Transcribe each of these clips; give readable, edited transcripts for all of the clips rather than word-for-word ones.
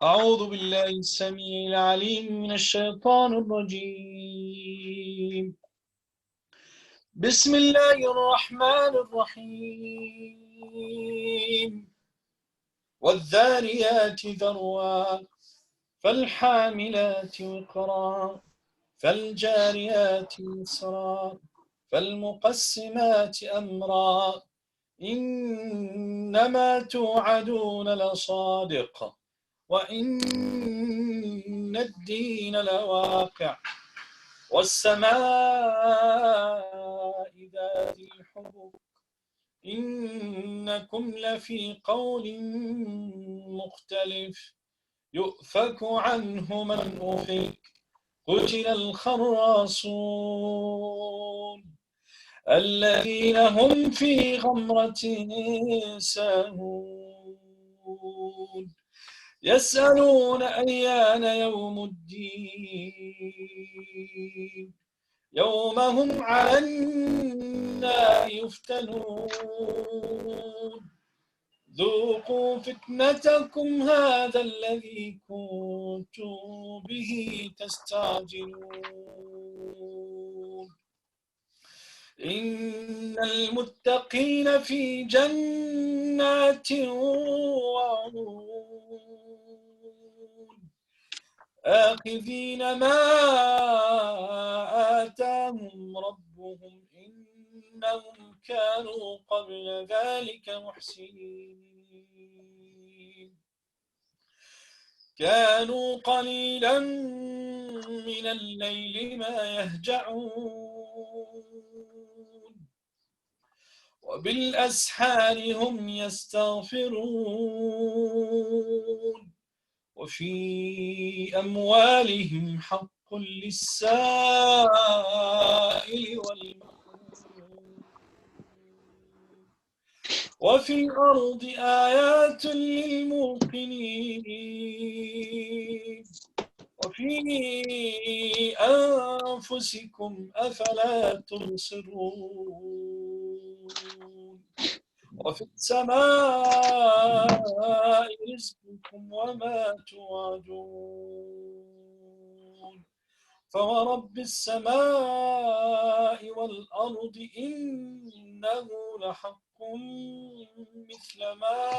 أعوذ بالله السميع العليم من الشيطان الرجيم. بسم الله الرحمن الرحيم. والذاريات ذروا فالحاملات وقرا فالجاريات يسرا فالمقسمات أمرا إنما توعدون لصادق وإن الدين لواقع والسماء ذات الحبك إنكم لفي قول مختلف يؤفك عنه من أفك قتل الخراصون الذين هم في غمرة ساهون يسألون أيان يوم الدين يوم هم على النار يفتنون ذوقوا فتنتكم هذا الذي كنتم به تستعجلون إن المتقين في جنات وعيون آخذين ما آتاهم ربهم إنهم كانوا قبل ذلك محسنين كانوا قليلا من الليل ما يهجعون وبالأسحار هم يستغفرون وفي أموالهم حق للسائل والمحروم وفي الأرض آيات للموقنين وفي أنفسكم أفلا تبصرون وفي السماء رزقكم وما توعدون فورب السماء والأرض إنه لحق مثل ما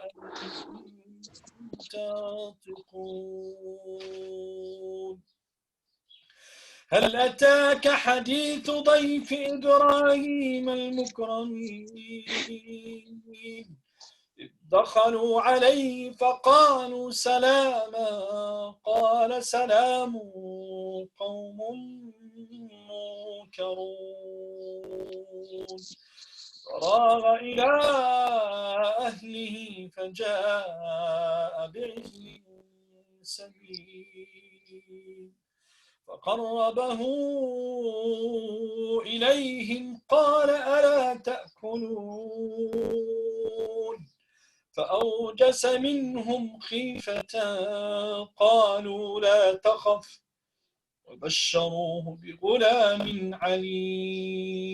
أنتم تنطقون هل أتاك حديث ضيف إبراهيم المكرمين إذ دخلوا عليه فقالوا سلاما قال سلام قوم منكرون فراغ إلى أهله فجاء بعجل سمين فقربه إليهم قال ألا تأكلون فأوجس منهم خيفة قالوا لا تخف وبشروه بغلام عليم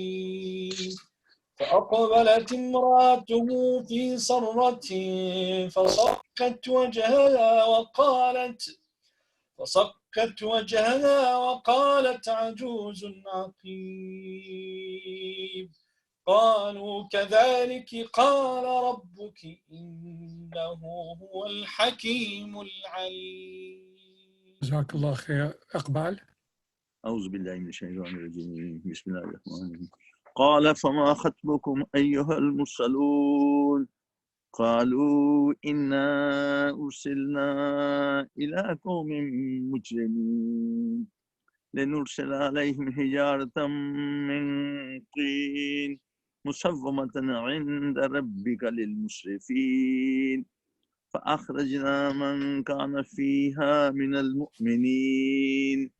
فأقبلت امرأته في صرة فصكت وجهها وقالت عجوز عقيم قالوا كذلك قال ربك إنه هو الحكيم العليم. جزاك الله خير. أقبل. أعوذ بالله من الشيطان الرجيم بسم الله الرحمن الرحيم قال فما خطبكم أيها المرسلون قالوا إنا أرسلنا إلى قوم مجرمين لنرسل عليهم حجارة من طين مسومة عند ربك للمسرفين فأخرجنا من كان فيها من المؤمنين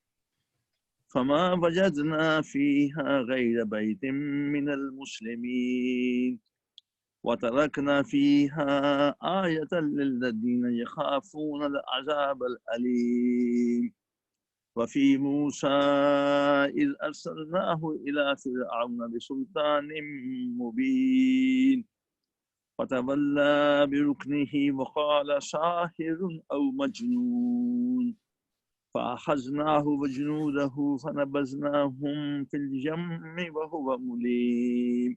فما وجدنا فيها غير بيت من المسلمين وتركنا فيها آية للذين يخافون العذاب الأليم وفي موسى إذ أرسلناه إلى فرعون بسلطان مبين فتولى بركنه وقال ساحر أو مجنون فأخذناه وجنوده فنبذناهم في الجم وهو مليم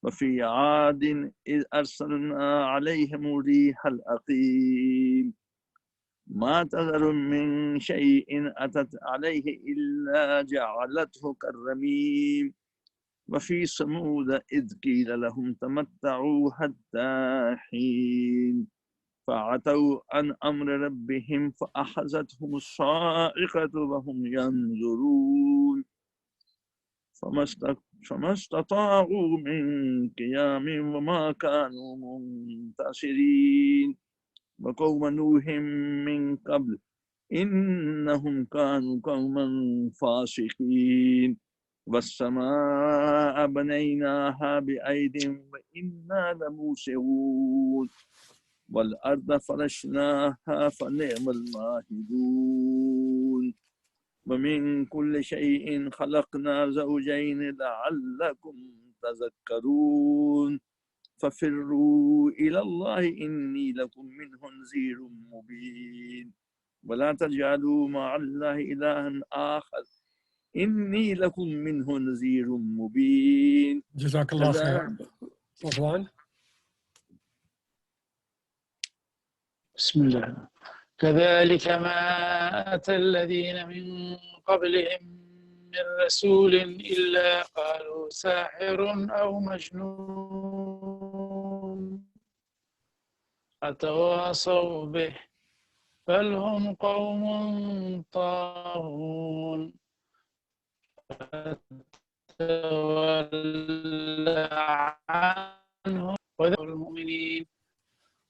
وفي عاد إذ أرسلنا عليهم الريح الأقيم ما تذر من شيء أتت عليه إلا جعلته كالرميم وفي ثمود إذ قيل لهم تمتعوا حتى حين فعتوا عن أمر ربهم فأخذتهم الصاعقة وهم ينظرون فما استطاعوا من قيام وما كانوا منتصرين وقوم نوح من قبل إنهم كانوا قوما فاسقين والسماء بنيناها بأيد وإنا لموسعون والأرض فرشناها فنعم الماهدون ومن كل شيء خلقنا زوجين لعلكم تذكرون ففروا إلى الله إني لكم منه نذير مبين ولا تجعلوا مع الله إلها آخر إني لكم منه نذير مبين. جزاك الله خير. رضوان. بسم الله. كذلك ما أتى الذين من قبلهم من رسول إلا قالوا ساحر أو مجنون أتواصوا به بل هم قوم طاغون فتولى عنهم وذكر المؤمنين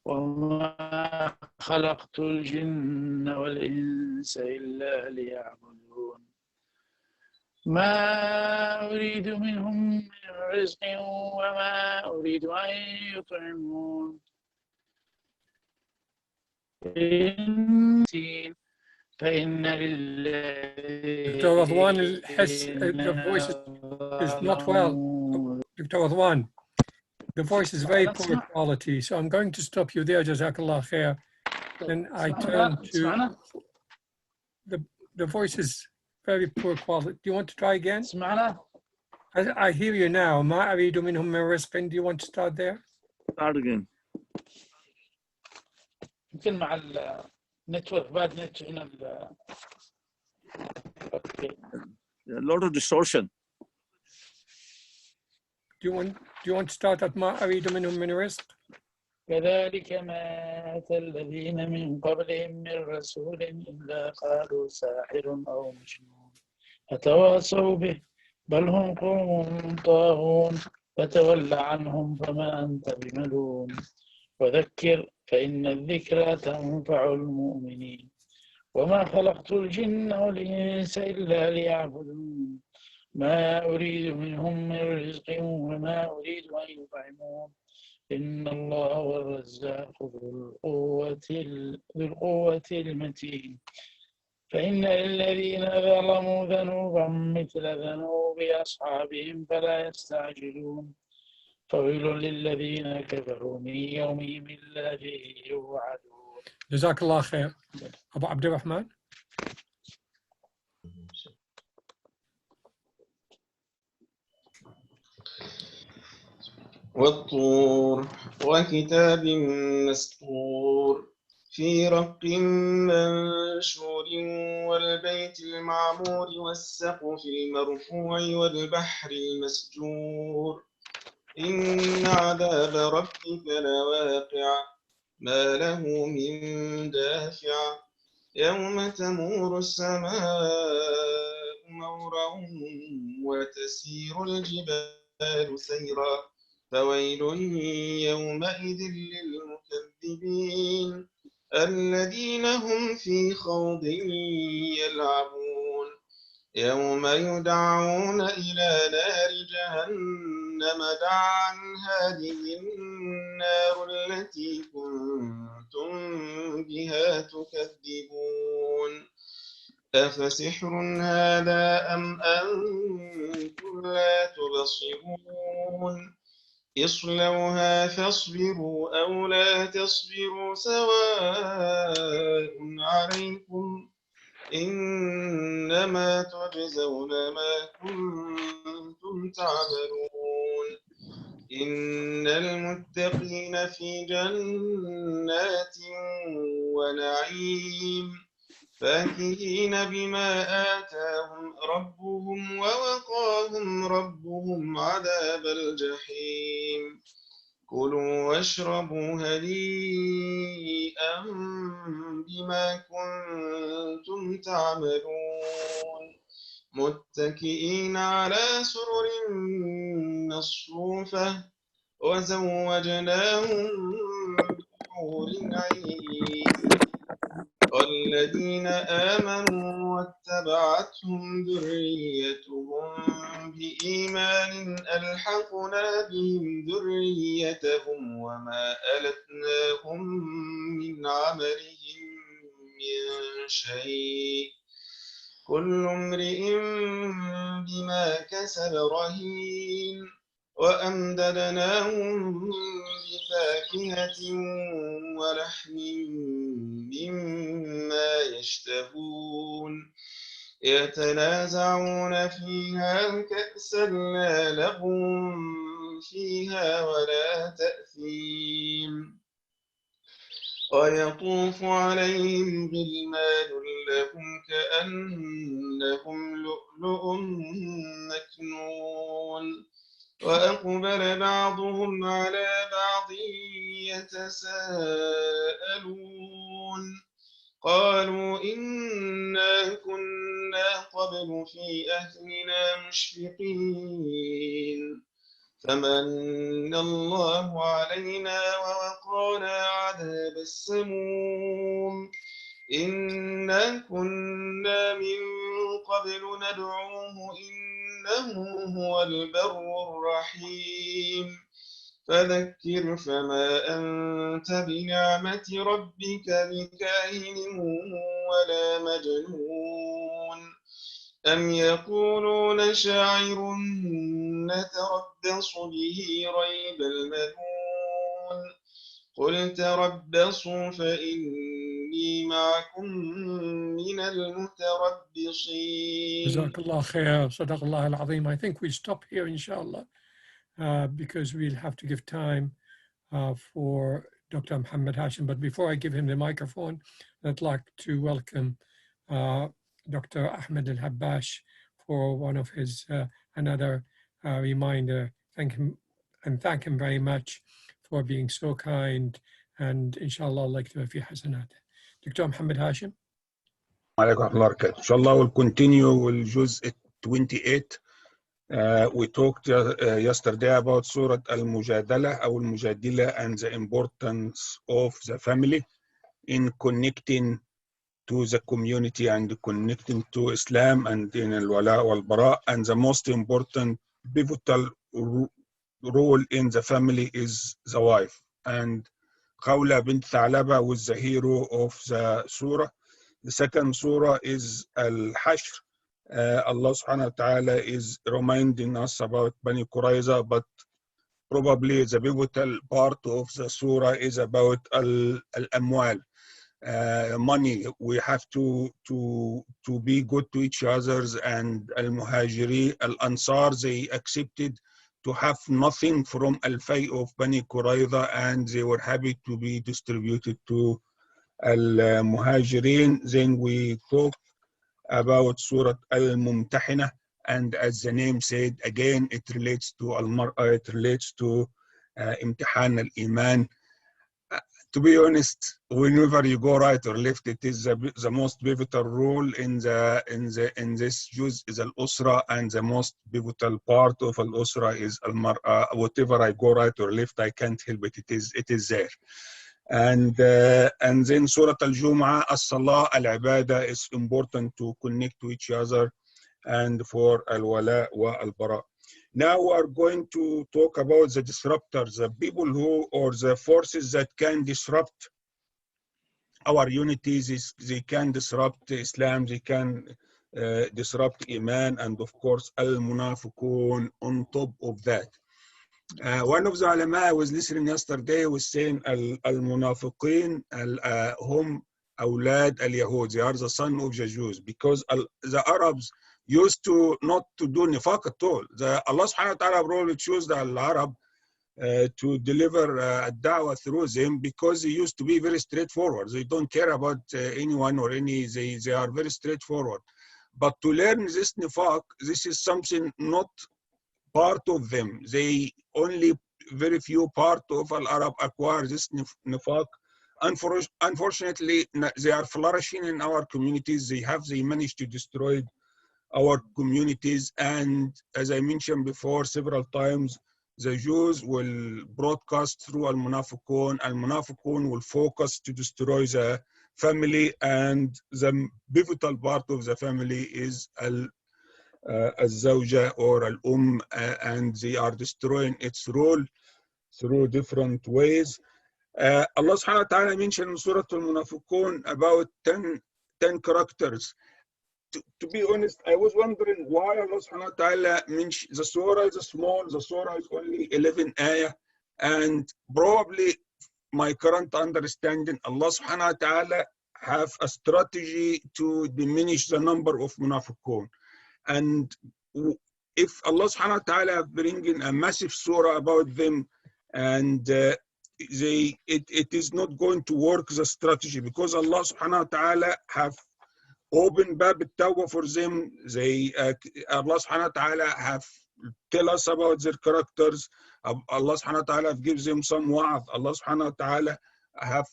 وما خلقت الجن والإنس إلا ليعبدون ما أريد منهم من رزق وما أريد أن يطعمون فإن لله دكتور رضوان الحس the voice is not well. Dr. Rضوان, the voice is very poor quality, so I'm going to stop you there. Jazakallah khair. Then I turn to the voice is very poor quality. Do you want to try again? I hear you now. ما أريد منهم من رزق. Do you want to start there? Start again. يمكن مع النتورك بعد نت هنا اوكي. A lot of distortion. Do you want to start at ما أريد منهم من رزق? كذلك ما أتى الذين من قبلهم من رسول إلا قالوا ساحر أو مجنون أتواصوا به بل هم قوم طاغون فتول عنهم فما أنت بملوم وذكر فإن الذكرى تنفع المؤمنين وما خلقت الجن والإنس إلا ليعبدون ما أريد منهم من رزق وما أريد أن يطعمون إن الله هو الرزاق ذو القوة المتين فإن للذين ظلموا ذنوبا مثل ذنوب أصحابهم فلا يستعجلون فويل للذين كفروا من يومهم الذي يوعدون. جزاك الله خير. أبو عبد الرحمن. والطور وكتاب مسطور في رق منشور والبيت المعمور والسقف المرفوع والبحر المسجور إن عذاب ربك لواقع ما له من دافع يوم تمور السماء مورا وتسير الجبال سيرا فويل يومئذ للمكذبين الذين هم في خوض يلعبون يوم يدعون إلى نار جهنم دعا هذه النار التي كنتم بها تكذبون أفسحر هذا أم أنتم لا تبصرون اصلوها فاصبروا أو لا تصبروا سواء عليكم إنما تجزون ما كنتم تعملون إن المتقين في جنات ونعيم فاكهين بما آتاهم ربهم ووقاهم ربهم عذاب الجحيم كلوا واشربوا هنيئا بما كنتم تعملون متكئين على سرر مصفوفة وزوجناهم بحور عين والذين آمنوا واتبعتهم ذريتهم بإيمان ألحقنا بهم ذريتهم وما ألتناهم من عملهم من شيء كل امرئ بما كسب رهين وأمددناهم بفاكهة ولحم مما يشتهون يتنازعون فيها كأسا لا لغو فيها ولا تأثيم ويطوف عليهم غلمان لهم كأنهم لؤلؤ مكنون وأقبل بعضهم على بعض يتساءلون قالوا إنا كنا قبل في أهلنا مشفقين فمن الله علينا ووقانا عذاب السموم إنا كنا من قبل ندعوه إنه هو البر الرحيم فذكر فما أنت بنعمة ربك بكاهن ولا مجنون أم يقولون شاعر نتربص به ريب المنون قل تربصوا فإني معكم من المتربصين. جزاك الله خير. صدق الله العظيم. I think we stop here inshallah because we'll have to give time for Dr. Ahmed Hashim. But before I give him the microphone, I'd like to welcome Dr. Ahmed Elhabash for one of his another reminder. Thank him very much for being so kind, and inshallah Allah يكتب في حسناته. Dr. Ahmed Hashim. عليكم ورحمة الله وبركاته. إن شاء الله we'll continue والجزء 28. We talked yesterday about Surah Al-Mujadala أو المجادلة and the importance of the family in connecting to the community and connecting to Islam and in al-wala wal-bara, and the most important pivotal role in the family is the wife. And Khawla bint Thalaba was the hero of the surah. The second surah is Al-Hashr. Allah subhanahu wa ta'ala is reminding us about Bani Qurayza, but probably the pivotal part of the surah is about Al-Amwal. Money. We have to be good to each other, and Al-Muhajiri, Al-Ansar, they accepted to have nothing from Al-Fay of Bani Qurayza, and they were happy to be distributed to Al-Muhajirin. Then we talked about Surah Al-Mumtahina, and as the name said, again, it relates to Al-Mar'a, it relates to Imtihan Al-Iman. To be honest, whenever you go right or left, it is the most pivotal role in this juz is al-usra, and the most pivotal part of al-usra is al-mar'a. Whatever I go right or left, I can't help it. It is there. And then Surah Al-Jum'ah, as-salah, al-ibadah is important to connect to each other and for al-wala wa al-bara. Now we are going to talk about the disruptors, the people who, or the forces that can disrupt our unities. They can disrupt Islam, they can disrupt Iman, and of course, al-munafiqun on top of that. One of the ulama I was listening yesterday was saying al-munafiqin hum awlad al-Yahud. They are the son of the Jews because the Arabs used to not to do nifaq at all. Allah subhanahu wa ta'ala probably chose the Arab to deliver ad-da'wah through them because they used to be very straightforward. They don't care about anyone or they are very straightforward. But to learn this nifaq, this is something not part of them. They only very few part of Al-Arab acquire this nifaq. Unfortunately, they are flourishing in our communities. They managed to destroy our communities. And as I mentioned before several times, the Jews will broadcast through Al-Munafiqun. Al-Munafiqun will focus to destroy the family, and the pivotal part of the family is Al-Zawja or Al-Umm, and they are destroying its role through different ways. Allah subhanahu wa ta'ala mentioned in Surah Al-Munafiqun about 10 characters. To be honest, I was wondering why Allah subhanahu wa ta'ala mentioned the surah is small, the surah is only 11 ayah, and probably my current understanding, Allah subhanahu wa ta'ala have a strategy to diminish the number of munafiqun. And if Allah subhanahu wa ta'ala bringing a massive surah about them, and it is not going to work the strategy, because Allah subhanahu wa ta'ala have open bab al-tawbah for them. Allah subhanahu wa ta'ala have tell us about their characters. Allah subhanahu wa ta'ala gives them some wa'ad. Allah subhanahu wa ta'ala have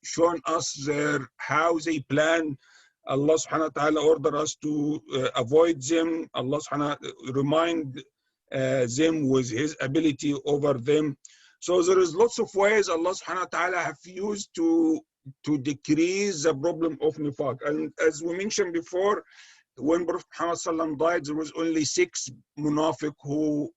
shown us how they plan. Allah subhanahu wa ta'ala order us to avoid them. Allah subhanahu wa ta'ala remind them with his ability over them. So there is lots of ways Allah subhanahu wa ta'ala have used to decrease the problem of nifaq. And as we mentioned before, when Prophet Muhammad died, there was only 6 munafiq who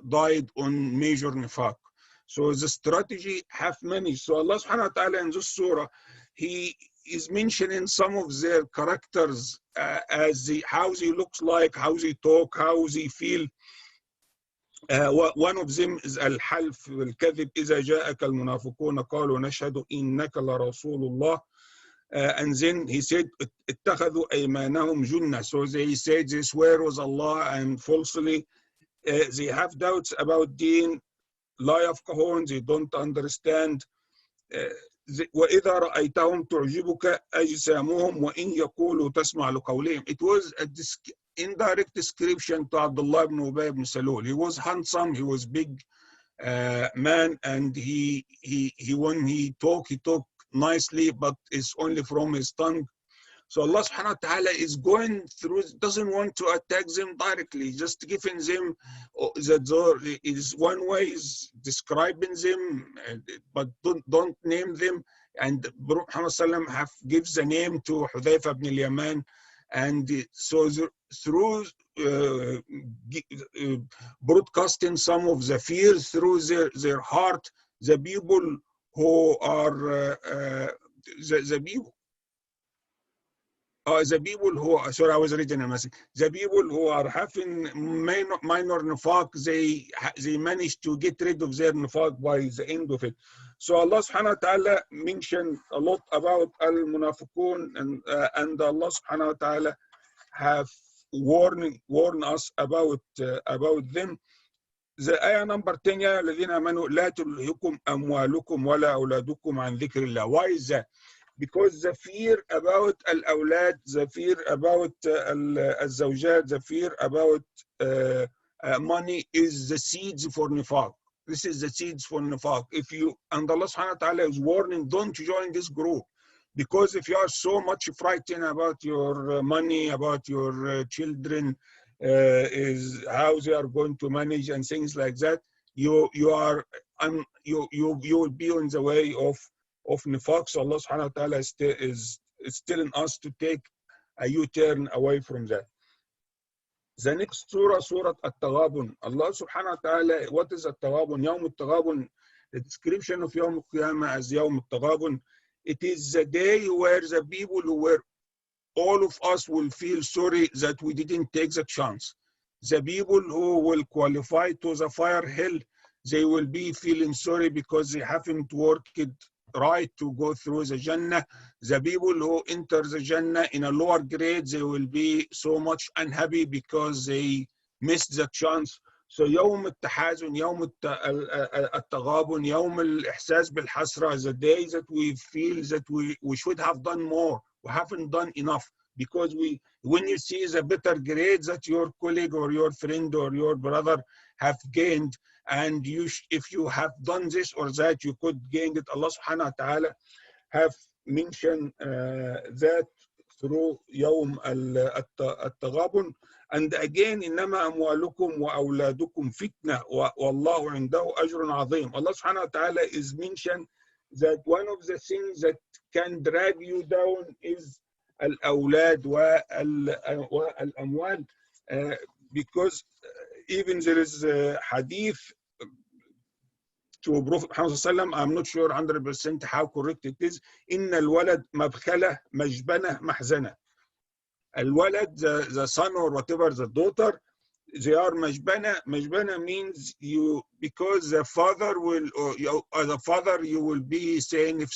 died on major nifaq. So the strategy have many. So Allah subhanahu wa ta'ala in this surah, he is mentioning some of their characters as how they look like, how they talk, how they feel. One of them is al-half wal-kadhib إذا جاءك المنافقون قالوا نشهد إنك لرسول الله. And then he said اتخذوا أيمانهم جنة. So they said they swear was Allah, and falsely they have doubts about deen. لا يفقهون, they don't understand. وإذا رأيتهم تعجبك أجسامهم وإن يقولوا تسمع لقولهم. It was a indirect description to Abdullah ibn Ubay ibn Salul. He was handsome, he was big man, and he when he talked nicely, but it's only from his tongue. So Allah subhanahu wa ta'ala is going through, doesn't want to attack them directly, just giving them that is one way is describing them, but don't name them. And Prophet Muhammad gives the name to Hudayfa ibn al-Yaman. And so through broadcasting some of the fears through their heart, the people who are the people who, sorry, I was reading a message. The people who are having minor nifaq, they manage to get rid of their nifaq by the end of it. So Allah subhanahu wa ta'ala mentioned a lot about al-munafiqun, and Allah subhanahu wa ta'ala have warned us about them. The ayah number 10, يا الذين آمنوا لا تلهكم أموالكم ولا أولادكم عن ذكر الله. Why is that? Because the fear about al-awlad, the fear about al-zawjat, the fear about money is the seeds for nifaq. This is the seeds for nifaq. And Allah subhanahu wa ta'ala is warning, don't join this group. Because if you are so much frightened about your money, about your children, is how they are going to manage and things like that, you will be on the way of nifaq. So Allah subhanahu wa ta'ala is telling us to take a U-turn away from that. The next surah, Surah At-Taghabun. Allah subhanahu wa ta'ala, what is At-Taghabun? Yawm At-Taghabun, the description of Yawm Al-Qiyamah as Yawm At-Taghabun. It is the day where the people all of us will feel sorry that we didn't take the chance. The people who will qualify to the fire hell, they will be feeling sorry because they haven't worked right to go through the Jannah. The people who enter the Jannah in a lower grade, they will be so much unhappy because they missed the chance. So يوم التحازن, يوم التغابن, يوم الإحساس بالحسرة, the day that we feel that we should have done more, we haven't done enough. Because when you see the better grades that your colleague or your friend or your brother have gained, and if you have done this or that, you could gain it. Allah subhanahu wa ta'ala have mentioned that through يوم التغابن. And again, إنما أموالكم وأولادكم فتنة والله عنده أجر عظيم. Allah subhanahu wa ta'ala is mentioned that one of the things that can drag you down is الأولاد والأموال, because even there is a hadith to Prophet Muhammad, I'm not sure 100% how correct it is. إن الولد مبخلة مجبنة محزنة. الولد, the son or whatever, the daughter, they are مجبنة. مجبنة means you, because the father will, or the father, you will be saying if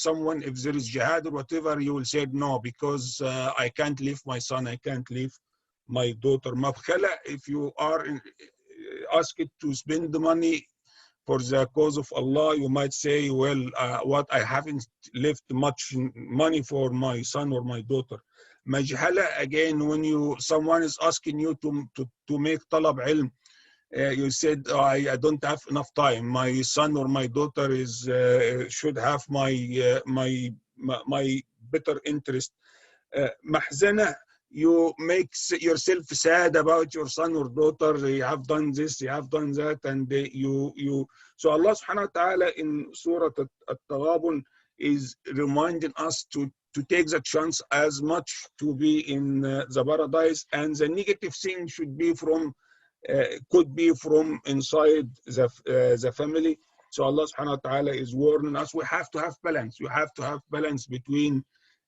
there is jihad or whatever, you will say no, because I can't leave my son, I can't leave my daughter. مبخلة, if you are asked to spend the money for the cause of Allah, you might say, well, what, I haven't left much money for my son or my daughter. Majhala, again, when someone is asking you to make talab ilm, you said, I don't have enough time. My son or my daughter should have my better interest. Mahzana, you make yourself sad about your son or daughter. They have done this, they have done that, and so Allah subhanahu wa ta'ala in Surah At-Taghabun is reminding us to take the chance as much to be in the paradise, and the negative thing should be could be from inside the family. So Allah subhanahu wa ta'ala is warning us, we have to have balance. You have to have balance between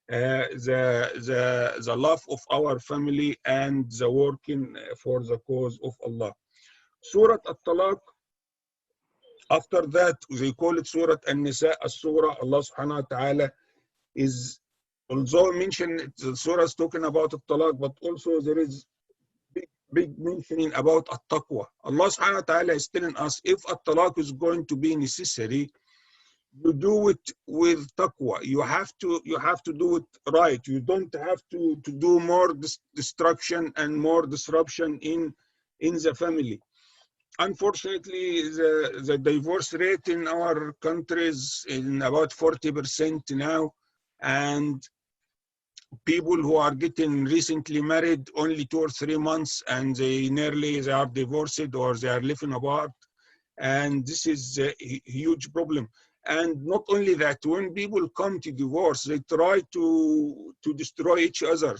the love of our family and the working for the cause of Allah. Surah At-Talaq, after that, they call it Surah An-Nisa. As-Surah, Allah subhanahu wa ta'ala is, although mentioned, the surah is talking about At-Talaq, but also there is big mentioning about At-Taqwa. Allah subhanahu wa ta'ala is telling us, if At-Talaq is going to be necessary, you do it with taqwa. You have to do it right. You don't have to do more destruction and more disruption in the family. Unfortunately, the divorce rate in our country is in about 40% now, and people who are getting recently married only 2 or 3 months, and they are divorced or they are living apart, and this is a huge problem. And not only that, when people come to divorce, they try to destroy each other.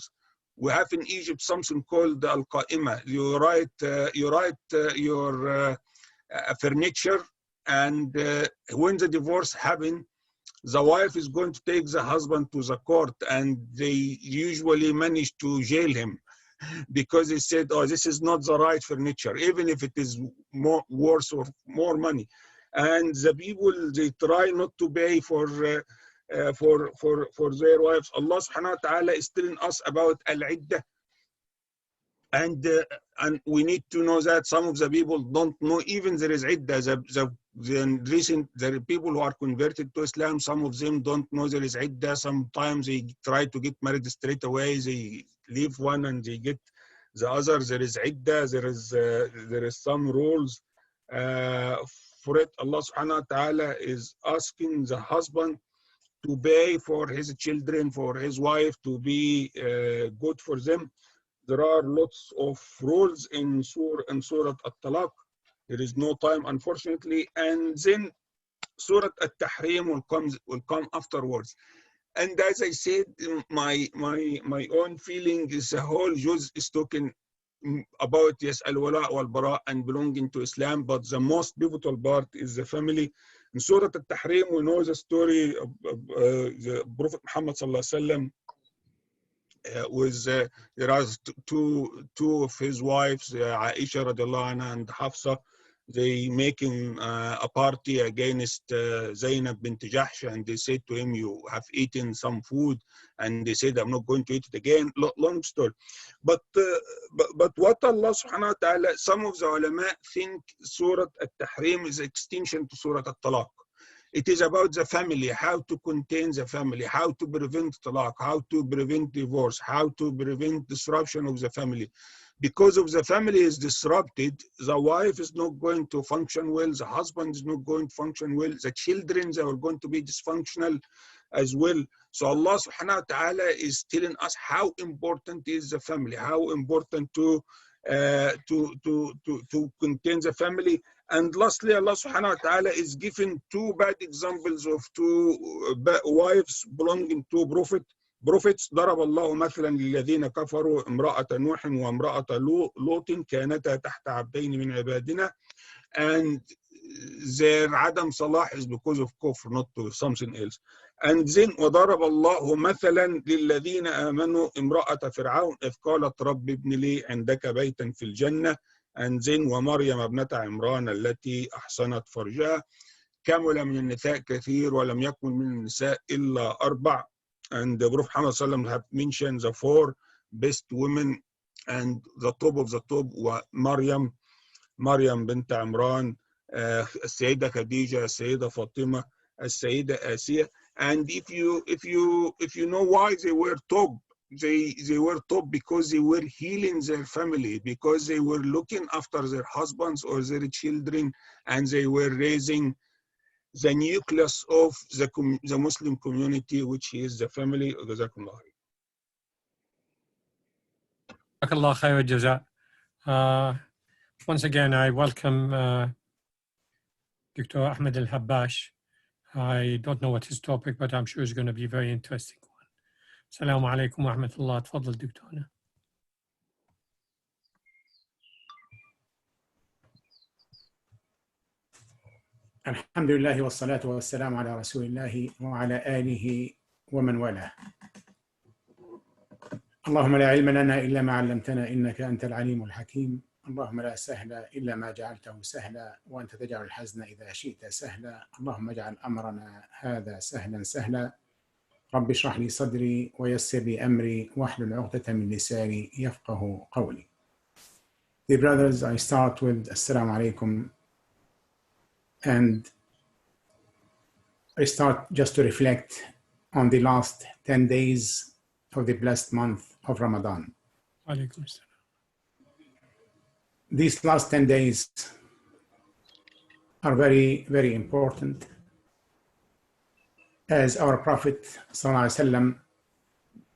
We have in Egypt something called al-qa'ima. You write your furniture, and when the divorce happens, the wife is going to take the husband to the court, and they usually manage to jail him because they said, oh, this is not the right furniture, even if it is worse or more money. And the people, they try not to pay for their wives. Allah subhanahu wa ta'ala is telling us about al-iddah. And we need to know that some of the people don't know even there is iddah. The people who are converted to Islam, some of them don't know there is iddah. Sometimes they try to get married straight away. They leave one and they get the other. There is iddah. There is some rules for it. Allah subhanahu wa ta'ala is asking the husband to pay for his children, for his wife, to be good for them. There are lots of rules in Surah At-Talaq. There is no time, unfortunately. And then Surah At-Tahrim will come afterwards. And as I said, my own feeling is the whole juz is talking about, yes, al-wala wal-bara and belonging to Islam, but the most pivotal part is the family. In Surah At-Tahrim, we know the story of the Prophet Muhammad sallallahu alaihi wasallam. There are two of his wives, Aisha radiallahu anha and Hafsa. they making a party against Zainab bint Jahsh, and they said to him, you have eaten some food, and they said, I'm not going to eat it again. Long story. But what Allah subhanahu wa ta'ala, some of the ulama think Surah Al-Tahrim is extension to Surah Al-Talaq. It is about the family, how to contain the family, how to prevent talaq, how to prevent divorce, how to prevent disruption of the family. Because if the family is disrupted, the wife is not going to function well, the husband is not going to function well, the children are going to be dysfunctional as well. So Allah subhanahu wa ta'ala is telling us how important is the family, how important to contain the family. And lastly, Allah subhanahu wa ta'ala is giving two bad examples of two wives belonging to prophets. ضرب الله مثلا للذين كفروا امرأة نوح وامرأة لوط كانتا تحت عبدين من عبادنا, and their عدم صلاح is because of kufr, not to something else. And then وضرب الله مثلا للذين آمنوا امرأة فرعون إذ قالت رب ابن لي عندك بيتا في الجنة, and then ومريم ابنة عمران التي أحصنت فرجها كمل من النساء كثير ولم يكن من النساء إلا 4. And the Prophet Muhammad sallam have mentioned the 4 best women, and the top of the top were Maryam bint Imran, Sayyida Khadija, Sayyida Fatima, Sayyida Asiya. And if you know why they were top, they were top because they were healing their family, because they were looking after their husbands or their children, and they were raising the nucleus of the Muslim community, which is the family. Jazakumullah. Jazakallah khair jaza. Once again, I welcome Dr. Ahmed Elhabash. I don't know what his topic, but I'm sure it's going to be a very interesting one. Assalamu alaikum wa rahmatullah. Tafadhal, Dr. الحمد لله والصلاة والسلام على رسول الله وعلى آله ومن والاه. اللهم لا علم لنا إلا ما علمتنا إنك أنت العليم الحكيم. اللهم لا سهل إلا ما جعلته سهلا وأنت تجعل الحزن إذا شئت سهلا. اللهم اجعل أمرنا هذا سهلا سهلا. رب اشرح لي صدري ويسر لي أمري واحلل عقدة من لساني يفقه قولي. Dear brothers, I start with Assalamu alaikum. And I start just to reflect on the last 10 days of the blessed month of Ramadan. These last 10 days are very, very important, as our Prophet ﷺ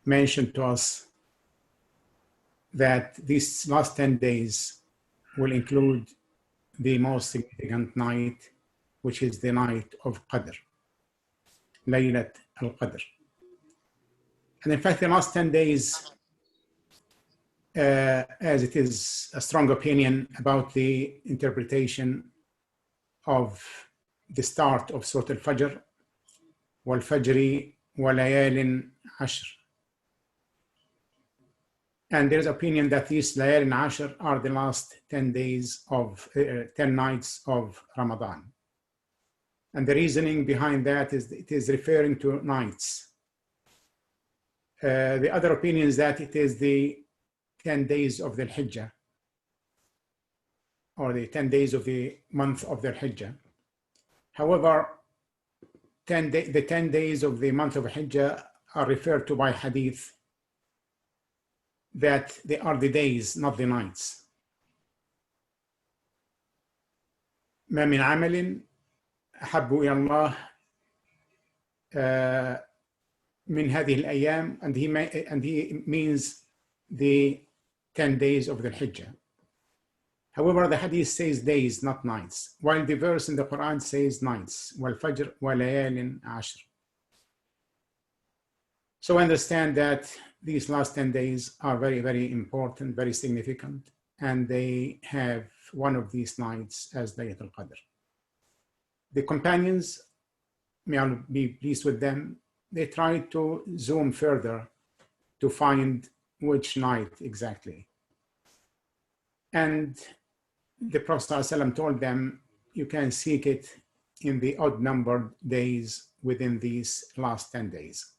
mentioned to us that these last 10 days will include the most significant night, which is the night of Qadr, Laylat al-Qadr. And in fact, the last 10 days, as it is a strong opinion about the interpretation of the start of Surah Al-Fajr, wal-Fajri wa-layalin ashr. And there is opinion that these layalin ashr are the last 10 days of 10 nights of Ramadan. And the reasoning behind that is it is referring to nights. The other opinion is that it is the 10 days of the Hijjah, or the 10 days of the month of the Hijjah. However, the 10 days of the month of Hijjah are referred to by hadith that they are the days, not the nights. ما من عمل أحب إلى الله من هذه الأيام, and he means the 10 days of the Hijjah. However, the hadith says days, not nights, while the verse in the Quran says nights, وَالْفَجْرِ وَلَيَالٍ عَشْرٍ. So understand that these last 10 days are very, very important, very significant, and they have one of these nights as Laylat al-Qadr. The companions, may Allah be pleased with them, they tried to zoom further to find which night exactly. And the Prophet ﷺ told them, you can seek it in the odd numbered days within these last 10 days.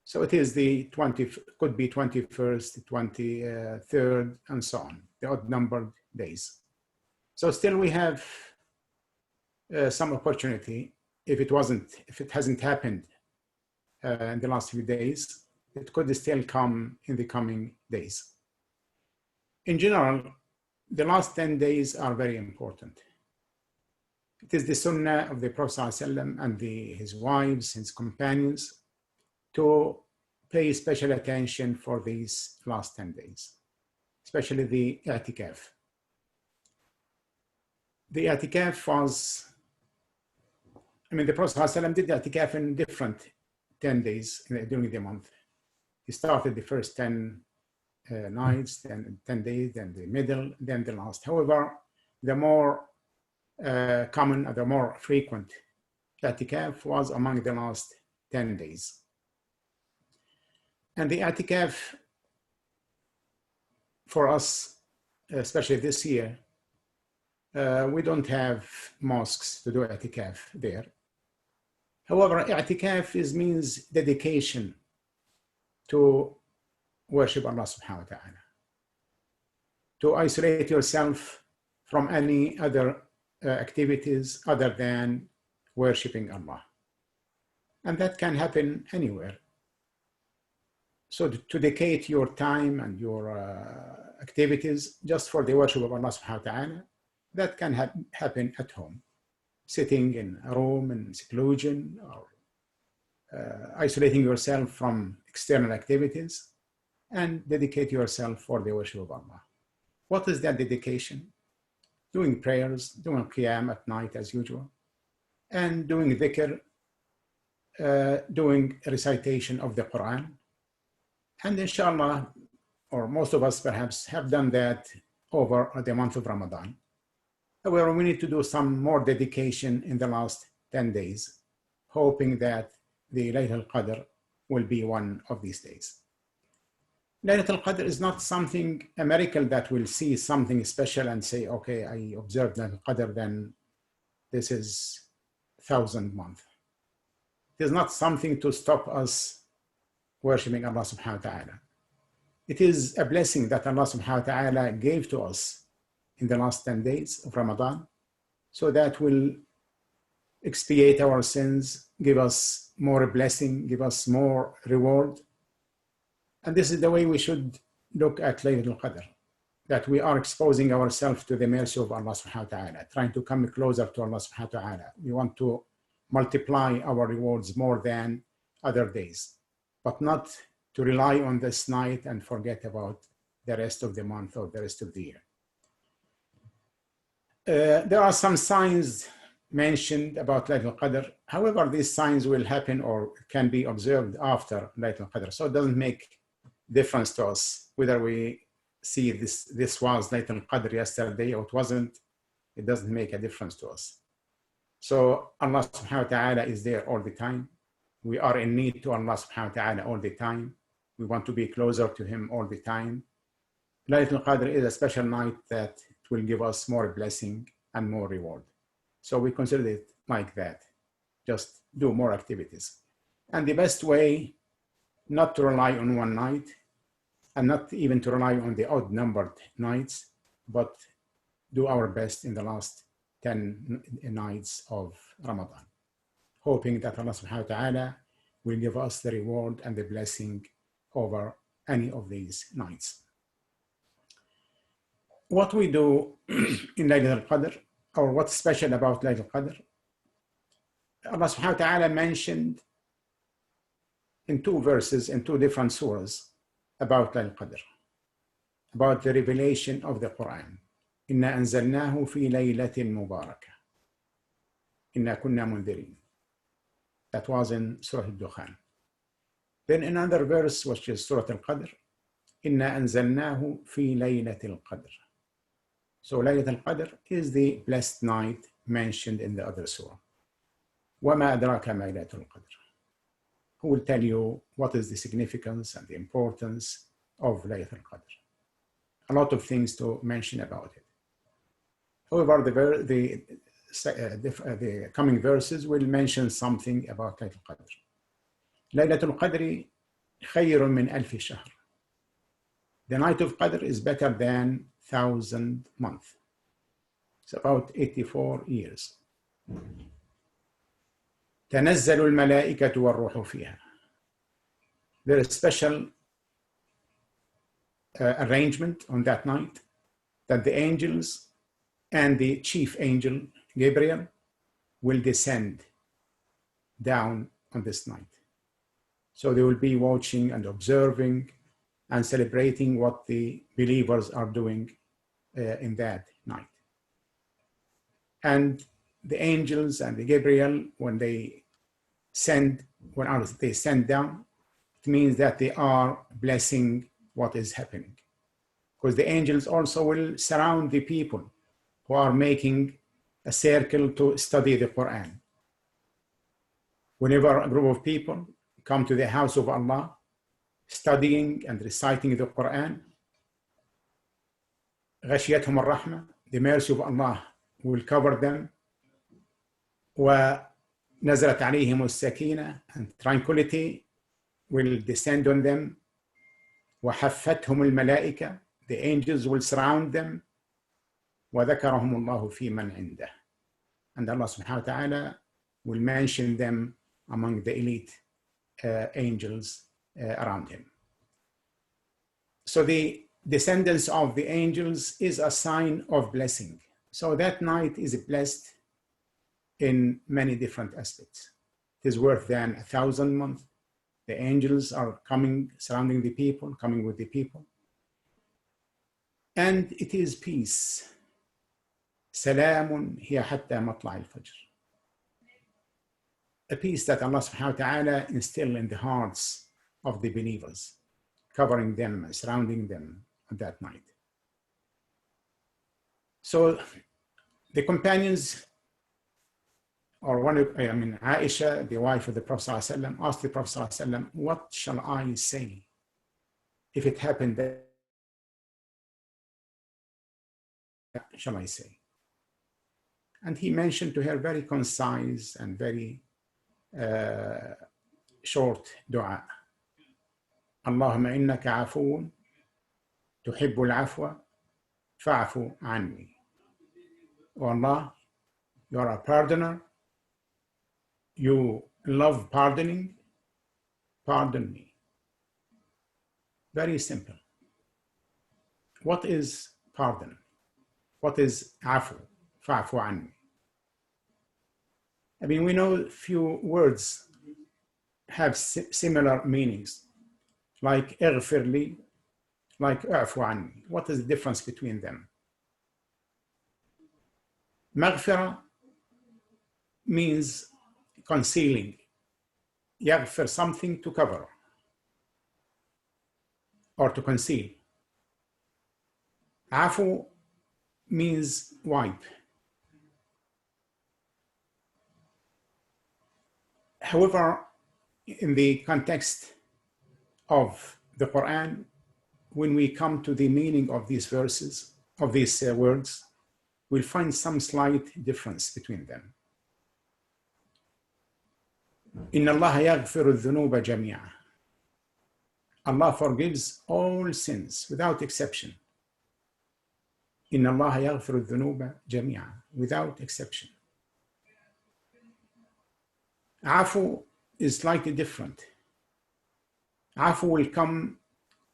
So it is the 20, could be 21st, 23rd, and so on, the odd numbered days. So still we have some opportunity. If it hasn't happened in the last few days, it could still come in the coming days. In general, the last 10 days are very important. It is the sunnah of the Prophet ﷺ and his wives, his companions, to pay special attention for these last 10 days, especially the i'tikaf. The i'tikaf was, the Prophet ﷺ did i'tikaf in different 10 days during the month. He started the first 10 nights, then 10 days, then the middle, then the last. However, the more common, the more frequent i'tikaf was among the last 10 days. And the i'tikaf for us, especially this year, we don't have mosques to do i'tikaf there. However, i'tikaf means dedication to worship Allah subhanahu wa ta'ala, to isolate yourself from any other activities other than worshiping Allah. And that can happen anywhere. So to dedicate your time and your activities just for the worship of Allah subhanahu wa ta'ala, that can happen at home, sitting in a room in seclusion, or isolating yourself from external activities, and dedicate yourself for the worship of Allah. What is that dedication? Doing prayers, doing qiyam at night as usual, and doing dhikr, doing recitation of the Quran. And inshallah, or most of us perhaps have done that over the month of Ramadan. However, we need to do some more dedication in the last 10 days, hoping that the Laylatul Qadr will be one of these days. Laylatul Qadr is not something, a miracle that will see something special and say, okay, I observed Laylatul Qadr, then this is 1,000 month. It is not something to stop us worshiping Allah subhanahu wa ta'ala. It is a blessing that Allah subhanahu wa ta'ala gave to us in the last 10 days of Ramadan, so that will expiate our sins, give us more blessing, give us more reward. And this is the way we should look at Laylatul Qadr, that we are exposing ourselves to the mercy of Allah subhanahu wa ta'ala, trying to come closer to Allah subhanahu wa ta'ala. We want to multiply our rewards more than other days, but not to rely on this night and forget about the rest of the month or the rest of the year. There are some signs mentioned about Laylatul Qadr. However, these signs will happen or can be observed after Laylatul Qadr. So it doesn't make difference to us whether we see this was Laylatul Qadr yesterday or it wasn't. It doesn't make a difference to us. So Allah subhanahu wa ta'ala is there all the time. We are in need to Allah subhanahu wa ta'ala all the time. We want to be closer to Him all the time. Laylatul Qadr is a special night that it will give us more blessing and more reward. So we consider it like that. Just do more activities. And the best way not to rely on one night and not even to rely on the odd numbered nights, but do our best in the last 10 nights of Ramadan, hoping that Allah subhanahu wa ta'ala will give us the reward and the blessing over any of these nights. What we do in Laylatul Qadr, or what's special about Laylatul Qadr, Allah subhanahu wa ta'ala mentioned in 2 verses, in 2 different surahs about Laylatul Qadr, about the revelation of the Quran. إِنَّا أَنزَلْنَاهُ فِي لَيْلَةٍ مُبَارَكَةٍ إِنَّا كُنَّا مُنذِرِينَ. That was in Surah Al-Dukhan. Then another verse, which is Surah Al-Qadr, إِنَّا أَنزَلْنَاهُ فِي لَيْلَةِ الْقَدْرِ. So Laylatul Qadr is the blessed night mentioned in the other surah. وَمَا أَدْرَاكَ مَا لَيْلَةُ الْقَدْرِ. Who will tell you what is the significance and the importance of Laylatul Qadr. A lot of things to mention about it. However, the coming verses will mention something about Laylatul Qadr. Laylatul Qadr خير من ألف شهر. The night of Qadr is better than 1,000 months. It's about 84 years. تنزل الملائكة والروح فيها. There is special arrangement on that night that the angels and the chief angel Gabriel will descend down on this night. So they will be watching and observing and celebrating what the believers are doing in that night. And the angels and the Gabriel, when they send down, it means that they are blessing what is happening. Because the angels also will surround the people who are making a circle to study the Quran. Whenever a group of people come to the house of Allah, studying and reciting the Quran, غشيتهم الرحمة, the mercy of Allah will cover them, ونزلت عليهم السكينة, and tranquility will descend on them, وحفتهم الملائكة, the angels will surround them, وذكرهم الله في من عنده, and Allah subhanahu wa ta'ala will mention them among the elite angels around him. So the descendants of the angels is a sign of blessing. So that night is blessed in many different aspects. It is worth than 1,000 months. The angels are coming, surrounding the people, coming with the people. And it is peace. سلام هي حتى مطلع الفجر. A peace that Allah subhanahu wa ta'ala instilled in the hearts of the believers, covering them, surrounding them at that night. So the companions, or Aisha, the wife of the Prophet ﷺ, asked the Prophet ﷺ, what shall I say if it happened that shall I say? And he mentioned to her very concise and very short dua. اللهم إنك عفو تحب العفو فاعف عني. Oh Allah, you are a pardoner. You love pardoning. Pardon me. Very simple. What is pardon? What is afu? Fa'fu anni. I mean, we know few words have similar meanings, like اغفر لي, like اعفو عني. What is the difference between them? مغفرة means concealing. يغفر something to cover or to conceal. عفو means wipe. However, in the context of the Quran, when we come to the meaning of these verses, of these words, we'll find some slight difference between them. إن الله يغفر الذنوب جميعا. Allah forgives all sins without exception. إن الله يغفر الذنوب جميعا, without exception. Afu is slightly different. Afu will come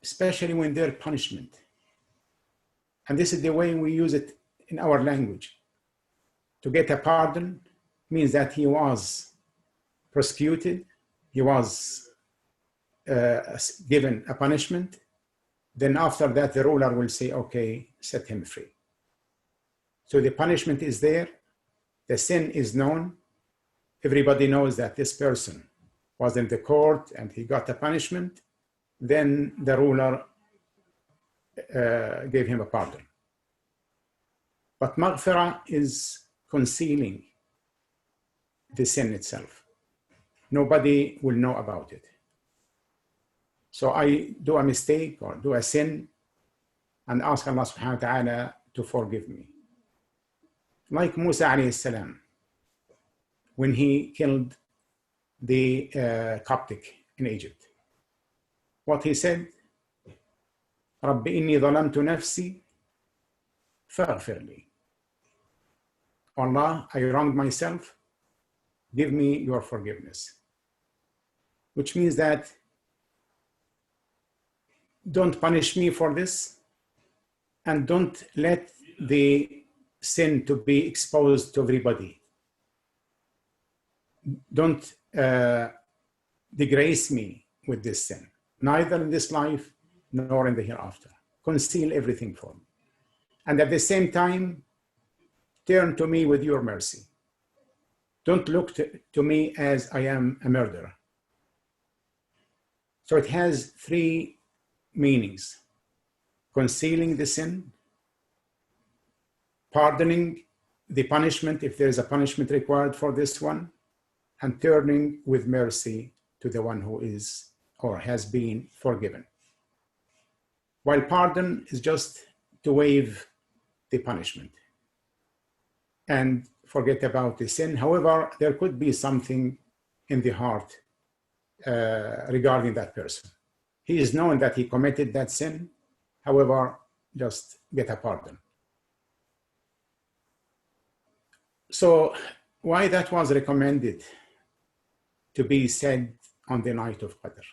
especially when there's punishment. And this is the way we use it in our language. To get a pardon means that he was prosecuted, he was given a punishment. Then after that, the ruler will say, okay, set him free. So the punishment is there, the sin is known. Everybody knows that this person was in the court and he got a punishment. Then the ruler gave him a pardon. But maghfirah is concealing the sin itself. Nobody will know about it. So I do a mistake or do a sin and ask Allah subhanahu wa ta'ala to forgive me. Like Musa alayhi salam, when he killed the Coptic in Egypt. What he said, رب إني ظلمت نفسي فاغفر لي. Allah, I wronged myself, give me your forgiveness. Which means that don't punish me for this, and don't let the sin to be exposed to everybody. Don't disgrace me with this sin, neither in this life nor in the hereafter. Conceal everything from me. And at the same time, turn to me with your mercy. Don't look to me as I am a murderer. So it has three meanings: concealing the sin, pardoning the punishment if there is a punishment required for this one, and turning with mercy to the one who is or has been forgiven. While pardon is just to waive the punishment and forget about the sin. However, there could be something in the heart regarding that person. He is known that he committed that sin. However, just get a pardon. So why that was recommended to be said on the night of Qadr?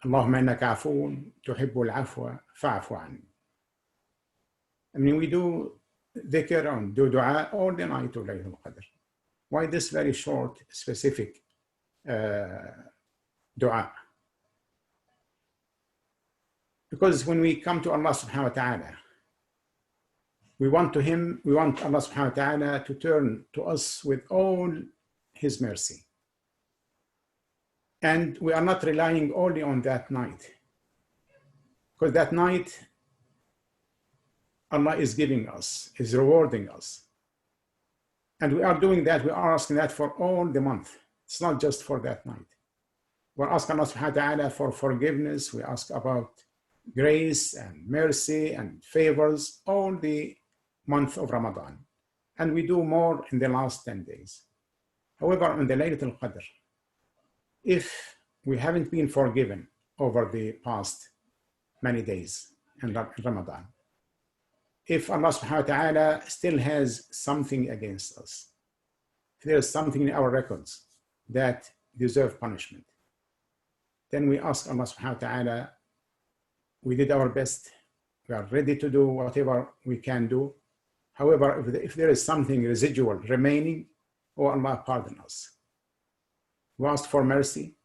اللهم إنك عفو تحب العفو فاعف عني. I mean, we do dhikr and do dua all the night of Laylatul Qadr. Why this very short, specific dua? Because when we come to Allah subhanahu wa ta'ala, we want Allah subhanahu wa ta'ala to turn to us with all His mercy. And we are not relying only on that night, because that night Allah is giving us, is rewarding us. And we are doing that, we are asking that for all the month. It's not just for that night. We're asking Allah subhanahu wa ta'ala for forgiveness. We ask about grace and mercy and favors all the month of Ramadan. And we do more in the last 10 days. However, on the Laylatul Qadr, if we haven't been forgiven over the past many days in Ramadan, if Allah subhanahu wa ta'ala still has something against us, if there's something in our records that deserve punishment, then we ask Allah subhanahu wa ta'ala, we did our best, we are ready to do whatever we can do. However, if there is something residual remaining, oh Allah, pardon us. We asked for mercy,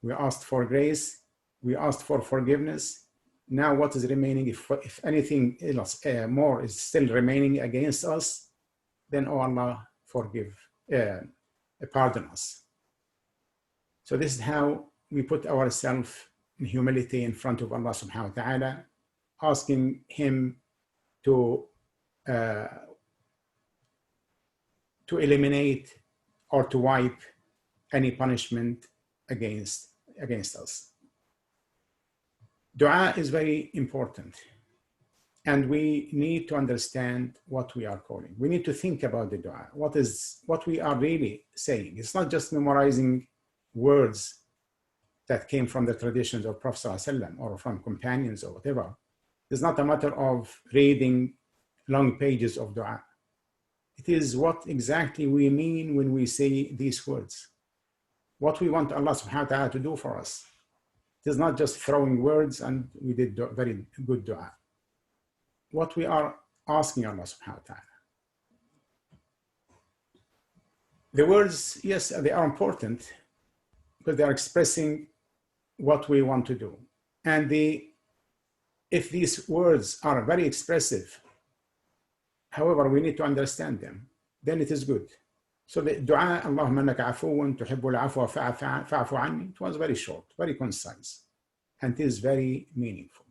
we asked for grace, we asked for forgiveness. Now what is remaining, if anything else, more is still remaining against us, then oh Allah, pardon us. So this is how we put ourselves in humility in front of Allah subhanahu wa ta'ala, asking Him to eliminate or to wipe any punishment against us. Dua is very important, and we need to understand what we are calling. We need to think about the dua. What we are really saying. It's not just memorizing words that came from the traditions of Prophet ﷺ or from companions or whatever. It's not a matter of reading long pages of dua. It is what exactly we mean when we say these words. What we want Allah subhanahu wa ta'ala to do for us. It is not just throwing words and we did very good dua. What we are asking Allah subhanahu wa ta'ala. The words, yes, they are important because they are expressing what we want to do. And if these words are very expressive, however, we need to understand them, then it is good. So the dua, Allahumma innaka afuwun tuhibbul afwa fa'fu anni, it was very short, very concise, and it is very meaningful.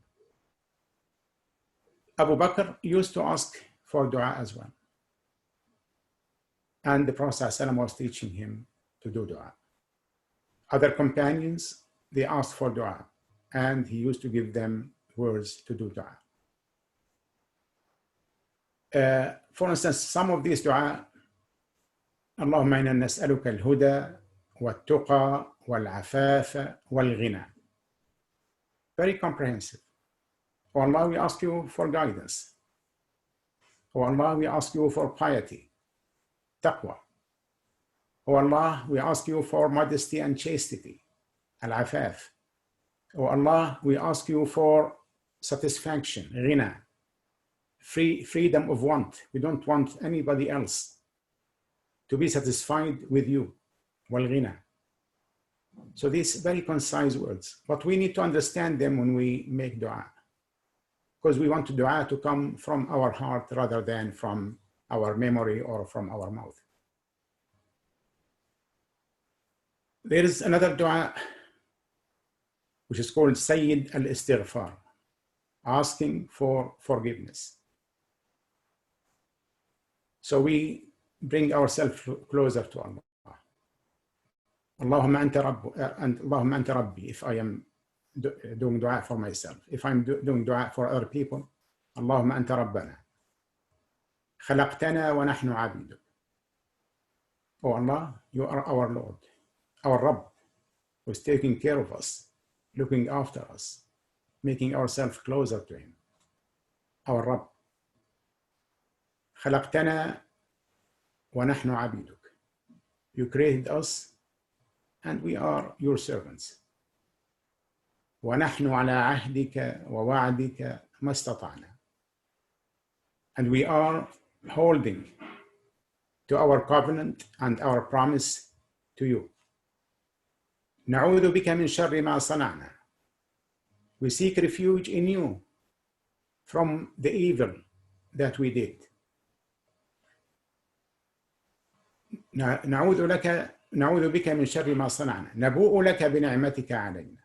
Abu Bakr used to ask for dua as well. And the Prophet ﷺ was teaching him to do dua. Other companions, they asked for dua, and he used to give them words to do dua. For instance, some of these dua, اللهم إنا نسألك الهدى والتقى والعفاف والغنى. Very comprehensive. Oh Allah, we ask you for guidance. Oh Allah, we ask you for piety, taqwa. Oh Allah, we ask you for modesty and chastity, al-afaf. Oh Allah, we ask you for satisfaction, ghina, freedom of want. We don't want anybody else to be satisfied with you, wal-ghina. So these very concise words, but we need to understand them when we make dua, because we want dua to come from our heart rather than from our memory or from our mouth. There is another dua which is called Sayyid al-Istighfar, asking for forgiveness. So we bring ourselves closer to Allah. Allahumma anta rabbi, if I am doing dua for myself. If I'm doing dua for other people, Allahumma anta rabbana. Khalaqtana wa nahnu abiduk. Oh Allah, you are our Lord, our Rabb, who's taking care of us, looking after us, making ourselves closer to Him. Our Rabb. Khalaqtana wa nahnu abiduk. You created us and we are your servants. وَنَحْنُ عَلَىٰ عَهْدِكَ وَوَعْدِكَ مَا اسْتَطَعْنَا. And we are holding to our covenant and our promise to you. نَعُوذُ بِكَ مِنْ شَرِّ مَا صَنَعْنَا. We seek refuge in you from the evil that we did. نعوذ بك من شر ما صنعنا نبوء لك بنعمتك علينا.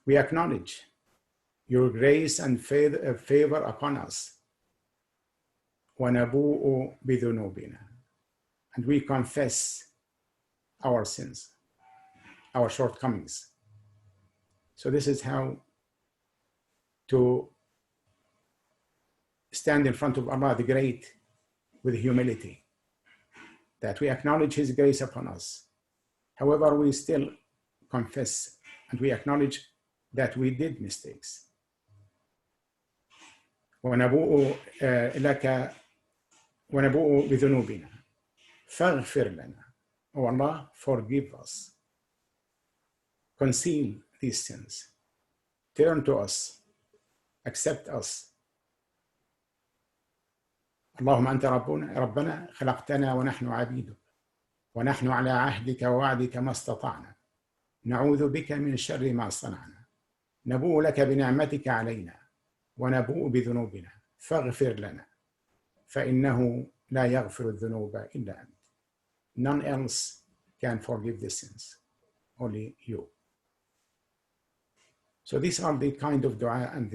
We acknowledge your grace and favor upon us. ونبوء بذنوبنا. And we confess our sins, our shortcomings. So this is how to stand in front of Allah the Great with humility, that we acknowledge His grace upon us. However, we still confess and we acknowledge that we did mistakes. ونبوء بذنوبنا فاغفر لنا. Oh Allah, forgive us. Conceal these sins. Turn to us. Accept us. اللهم أنت ربنا خلقتنا ونحن عبيدك ونحن على عهدك ووعدك ما استطعنا نعوذ بك من شر ما صنعنا نبوء لك بنعمتك علينا ونبوء بذنوبنا فاغفر لنا فإنه لا يغفر الذنوب إلا أنت. None else can forgive the sins, only you. So these are the kind of dua and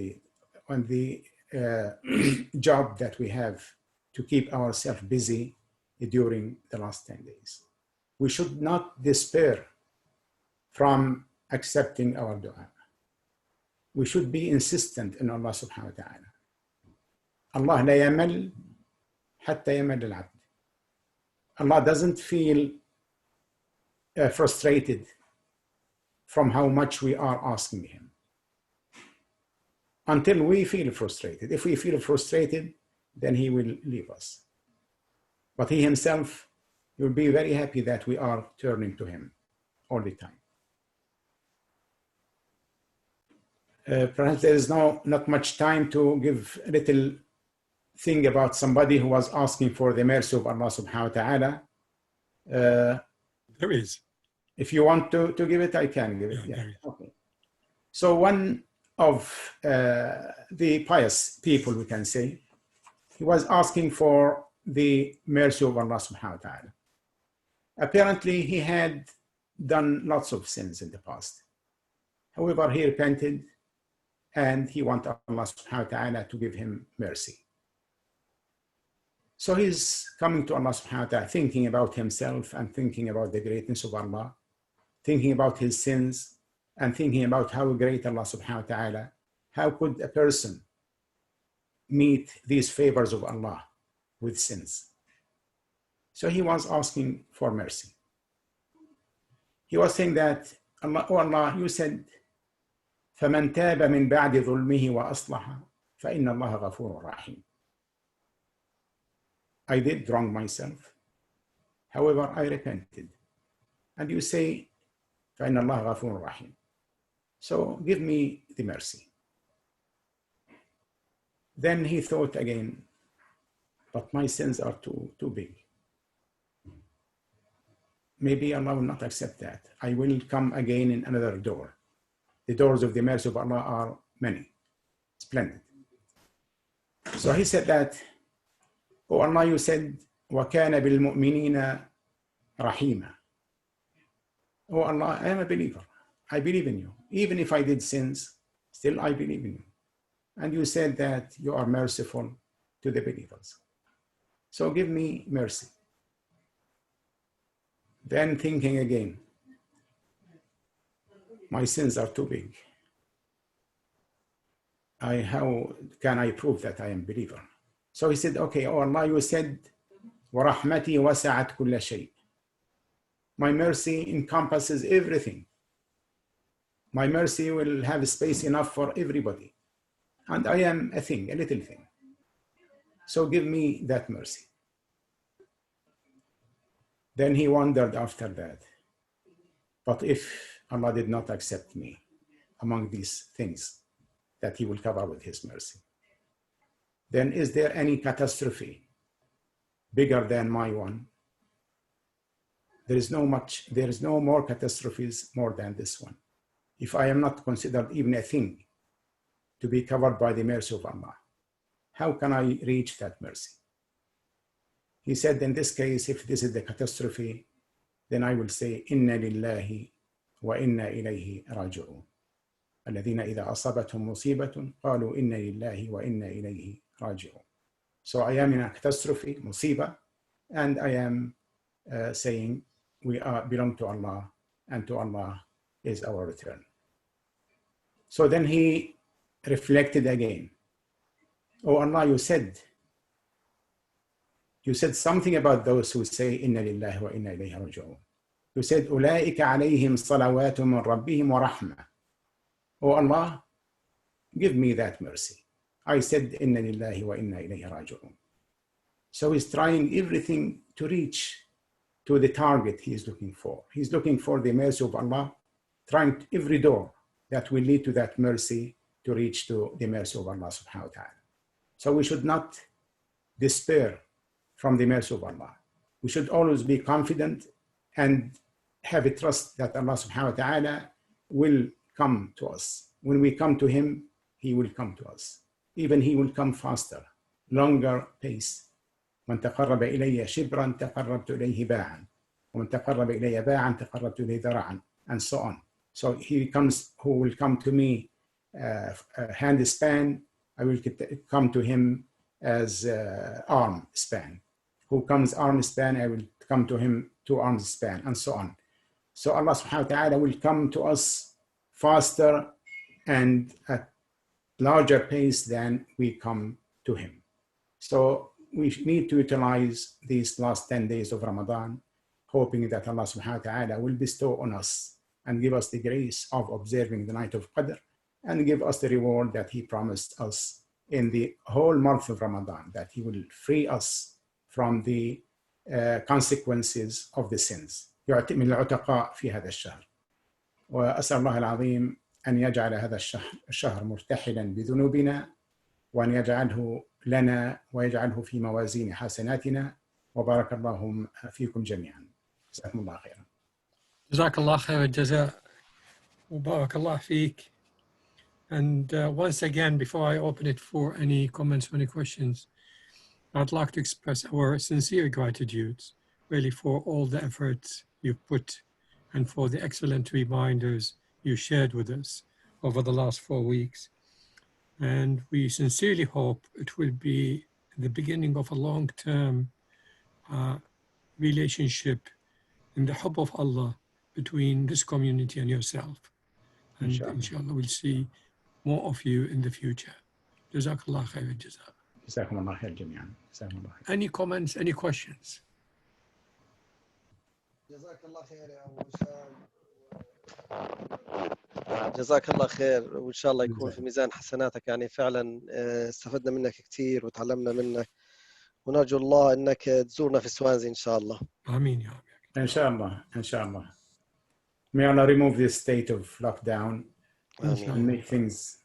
the job that we have to keep ourselves busy during the last 10 days. We should not despair from accepting our dua. We should be insistent in Allah subhanahu wa ta'ala. Allah لا يمل حتى يمل العبد. Allah doesn't feel frustrated from how much we are asking Him until we feel frustrated. If we feel frustrated, then He will leave us. But He Himself will be very happy that we are turning to Him all the time. Perhaps there is not much time to give a little thing about somebody who was asking for the mercy of Allah subhanahu wa ta'ala. There is. If you want to give it, I can give it. Yeah. Okay. So one of the pious people, we can say, he was asking for the mercy of Allah subhanahu wa ta'ala. Apparently, he had done lots of sins in the past. However, he repented and he wanted Allah subhanahu wa ta'ala to give him mercy. So he's coming to Allah subhanahu wa ta'ala, thinking about himself and thinking about the greatness of Allah, thinking about his sins and thinking about how great Allah subhanahu wa ta'ala, how could a person meet these favors of Allah with sins. So he was asking for mercy. He was saying that, Allah, oh Allah, you said, فَمَنْ تَابَ مِنْ بَعْدِ ظُلْمِهِ وَأَصْلَحَ فَإِنَّ اللَّهَ غَفُورٌ رَحِيمٌ. I did wrong myself. However, I repented. And you say, فَإِنَّ اللَّهَ غَفُورٌ رَحِيمٌ. So give me the mercy. Then he thought again, but my sins are too big. Maybe Allah will not accept that. I will come again in another door. The doors of the mercy of Allah are many, splendid. So he said that, oh Allah, you said, وَكَانَ بِالْمُؤْمِنِينَ رَحِيمًا. Oh Allah, I am a believer. I believe in you. Even if I did sins, still I believe in you. And you said that you are merciful to the believers. So give me mercy. Then thinking again, my sins are too big. How can I prove that I am a believer? So he said, okay, oh Allah, you said, وَرَحْمَتِي وَسَعَتْ كُلَّ شَيْءٍ. My mercy encompasses everything. My mercy will have space enough for everybody. And I am a thing, a little thing. So give me that mercy. Then he wondered after that, but if Allah did not accept me among these things that he will cover with his mercy, then is there any catastrophe bigger than my one? There is no more catastrophes more than this one. If I am not considered even a thing to be covered by the mercy of Allah, how can I reach that mercy? He said, in this case, if this is the catastrophe, then I will say, Inna lillahi wa inna ilayhi raji'un. الذين إذا أصابتهم مصيبة قالوا إنا لله وإنا إليه راجعون. So I am in a catastrophe, musiba, and I am saying we belong to Allah, and to Allah is our return. So then he reflected again. Oh Allah, you said something about those who say Inna lillahi wa inna ilayhi raji'un. You said أولئك عليهم صلوات من ربهم ورحمة. Oh Allah, give me that mercy. I said Inna lillahi wa inna ilayhi raji'un. So he's trying everything to reach to the target he is looking for. He's looking for the mercy of Allah, trying every door that will lead to that mercy to reach to the mercy of Allah subhanahu wa ta'ala. So we should not despair from the mercy of Allah. We should always be confident and have a trust that Allah subhanahu wa ta'ala will come to us. When we come to him, he will come to us. Even he will come faster, longer pace. من تقرب إلي شبرا تقربت إليه باعا ومن تقرب إلي باعا تقربت إليه ذراعا, and so on. So he comes, who will come to me a hand span, I will come to him as arm span. Who comes arm span, I will come to him 2 arms span, and so on. So Allah subhanahu wa ta'ala will come to us faster and at larger pace than we come to him. So we need to utilize these last 10 days of Ramadan, hoping that Allah subhanahu wa ta'ala will bestow on us and give us the grace of observing the night of Qadr, and give us the reward that he promised us in the whole month of Ramadan, that he will free us from the consequences of the sins. يعتق من العتقاء في هذا الشهر. وأسأل الله العظيم أن يجعل هذا الشهر مرتحلا بذنوبنا، وأن يجعله لنا ويجعله في موازين حسناتنا، وبارك الله فيكم جميعا. جزاكم الله خيرا. جزاك الله خير الجزاء وبارك الله فيك. And once again, before I open it for any comments or any questions, I'd like to express our sincere gratitude really for all the efforts you've put and for the excellent reminders you shared with us over the last 4 weeks. And we sincerely hope it will be the beginning of a long-term relationship in the hope of Allah between this community and yourself. And inshallah we'll see more of you in the future. Jazakallah khair al-jaza. جزاكم الله خير جميعا. جزاكم الله خير. Any comments, any questions? جزاك الله خير يا أبو وسام. جزاك الله خير، وإن شاء الله يكون في ميزان حسناتك. يعني فعلا استفدنا منك كثير وتعلمنا منك، ونرجو الله أنك تزورنا في سوانزي إن شاء الله. آمين يا رب. إن شاء الله إن شاء الله. May Allah remove this state of lockdown and make things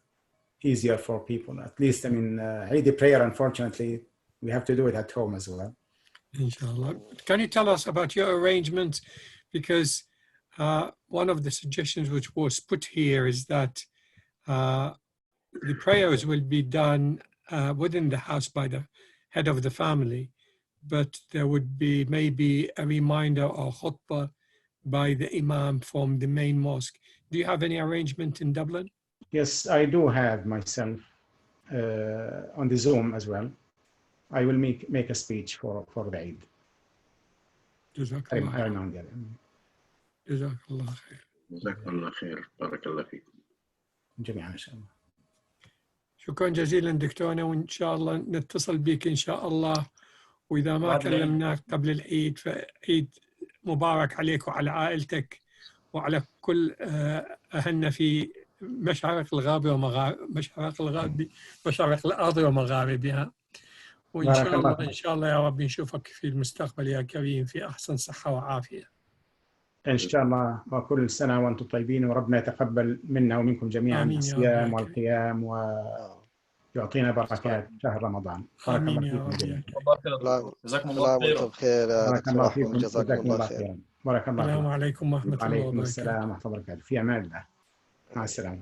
easier for people. At least, I mean, Eid prayer, unfortunately, we have to do it at home as well. Inshallah. Can you tell us about your arrangements? Because one of the suggestions which was put here is that the prayers will be done within the house by the head of the family, but there would be maybe a reminder or khutbah by the imam from the main mosque. Do you have any arrangement in Dublin? Yes, I do have myself on the Zoom as well. I will make a speech for the Eid. جزاك الله خير. جزاك الله خير. جزاك الله خير. بارك الله فيكم جميعا إن شاء الله. شكرا جزيلا دكتورنا، وإن شاء الله نتصل بك إن شاء الله، وإذا ما كلمناك قبل العيد فعيد مبارك عليك وعلى عائلتك وعلى كل أهلنا في مشارق الغرب مشارق الأرض ومغاربها، وإن شاء الله يا رب نشوفك في المستقبل يا كريم في أحسن صحة وعافية إن شاء الله، وكل سنة وأنتم طيبين، وربنا يتقبل منا ومنكم جميعا الصيام والقيام ويعطينا بركات شهر رمضان. بارك الله فيكم جميعا. جزاكم الله خير. بارك الله فيكم. جزاكم الله خيرا. بارك الله فيكم. السلام عليكم ورحمة الله وبركاته. وعليكم السلام ورحمة الله وبركاته. في أمان الله. مع السلامة.